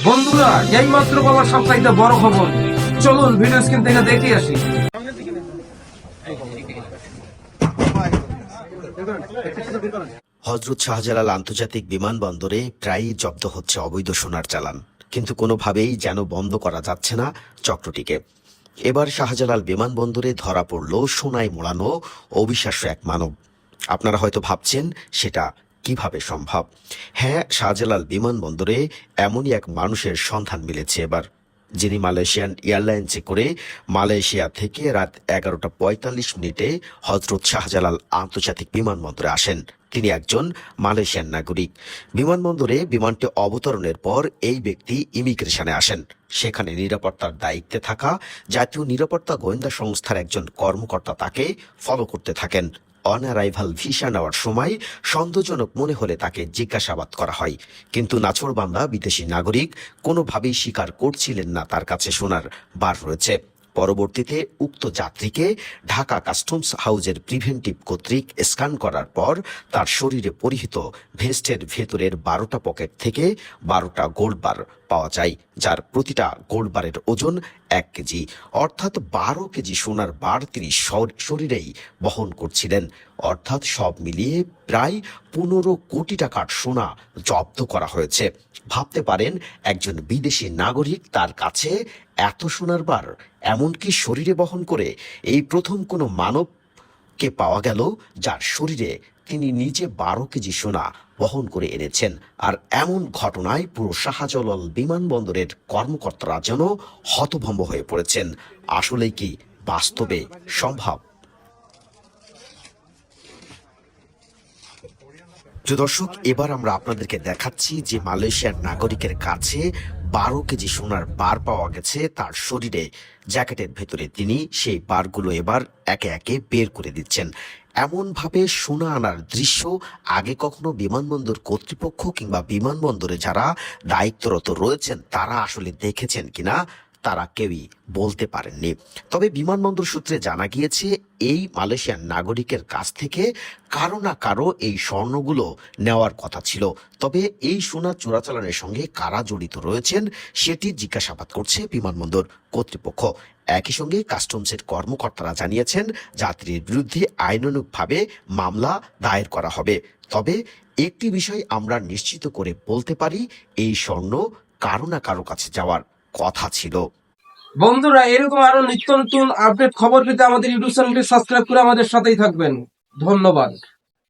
বন্ধুরা, এই মাত্র পাওয়া সবচাইতে বড় খবর, চলুন ভিডিও স্ক্রিন থেকে দেখে আসি। হযরত শাহজালাল আন্তর্জাতিক বিমানবন্দরে প্রায়ই জব্দ হচ্ছে অবৈধ সোনার চালান, কিন্তু কোনোভাবেই যেন বন্ধ করা যাচ্ছে না চক্রটিকে। এবার শাহজালাল বিমানবন্দরে ধরা পড়ল সোনায় মোড়ানো অবিশ্বাস্য এক মানব। আপনারা হয়তো ভাবছেন সেটা কিভাবে সম্ভব। হ্যাঁ, শাহজালাল বিমানবন্দরে এমনই এক মানুষের সন্ধান মিলেছে এবার, যিনি মালয়েশিয়ান এয়ারলাইন্সে করে মালয়েশিয়া থেকে রাত 11:45 হযরত শাহজালাল আন্তর্জাতিক বিমানবন্দরে আসেন। তিনি একজন মালয়েশিয়ান নাগরিক। বিমানবন্দরে বিমানটি অবতরণের পর এই ব্যক্তি ইমিগ্রেশনে আসেন। সেখানে নিরাপত্তার দায়িত্বে থাকা জাতীয় নিরাপত্তা গোয়েন্দা সংস্থার একজন কর্মকর্তা তাকে ফলো করতে থাকেন। অন অ্যারাইভাল ভিসা নেওয়ার সময় সন্দেহজনক মনে হলে তাকে জিজ্ঞাসাবাদ করা হয়, কিন্তু নাছোড়বান্দা বিদেশি নাগরিক কোনোভাবেই স্বীকার করছিলেন না তার কাছে সোনার বার রয়েছে। পরবর্তীতে উক্ত যাত্রীকে ঢাকা কাস্টমস হাউজের প্রিভেন্টিভ কর্তৃক স্ক্যান করার পর তার শরীরে পরিহিত ভেস্টের ভেতরের 12টা পকেট থেকে 12টা গোল্ড বার পাওয়া যায়, যার প্রতিটা গোল্ড বারের ওজন 1 কেজি, অর্থাৎ 12 কেজি সোনার বার তিনি শরীরেই বহন করছিলেন। অর্থাৎ সব মিলিয়ে প্রায় 15 কোটি টাকার সোনা জব্দ করা হয়েছে। ভাবতে পারেন, একজন বিদেশি নাগরিক, তার কাছে এত সোনার বার এমনকি শরীরে বহন করে এই প্রথম কোনো মানবকে পাওয়া গেল যার শরীরে তিনি নিজে 12 কেজি সোনা বহন করে এনেছেন। আর এমন ঘটনায় পুরো শাহজালাল বিমানবন্দরের কর্মকর্তারা যেন হতভম্ব হয়ে পড়েছেন। আসলে কি বাস্তবে সম্ভব? প্রিয় দর্শক, এবার আমরা আপনাদেরকে দেখাচ্ছি যে মালয়েশিয়ার নাগরিকের কাছে 12 কেজি সোনার বার পাওয়া গেছে তার শরীরে, জ্যাকেটের ভেতরে। তিনি সেই বারগুলো এবার একে একে বের করে দিচ্ছেন। এমনভাবে সোনা আনার দৃশ্য আগে কখনো বিমানবন্দর কর্তৃপক্ষ কিংবা বিমানবন্দরে যারা দায়িত্বরত রয়েছেন তারা আসলে দেখেছেন কিনা তারা কেউই বলতে পারেননি। তবে বিমানবন্দর সূত্রে জানা গিয়েছে, এই মালয়েশিয়ান নাগরিকের কাছ থেকে কারো না কারো এই স্বর্ণগুলো নেওয়ার কথা ছিল। তবে এই সোনা চোরাচালানের সঙ্গে কারা জড়িত রয়েছেন সেটি জিজ্ঞাসাবাদ করছে বিমানবন্দর কর্তৃপক্ষ। একই সঙ্গে কাস্টমসের কর্মকর্তারা জানিয়েছেন, যাত্রীর বিরুদ্ধে আইনানুগভাবে মামলা দায়ের করা হবে। তবে একটি বিষয় আমরা নিশ্চিত করে বলতে পারি, এই স্বর্ণ কারো না কারো কাছে যাওয়ার কথা ছিল। বন্ধুরা, এরকম আরো নিত্য নতুন আপডেট খবর পেতে আমাদের ইউটিউব চ্যানেলটি সাবস্ক্রাইব করে আমাদের সাথেই থাকবেন। ধন্যবাদ।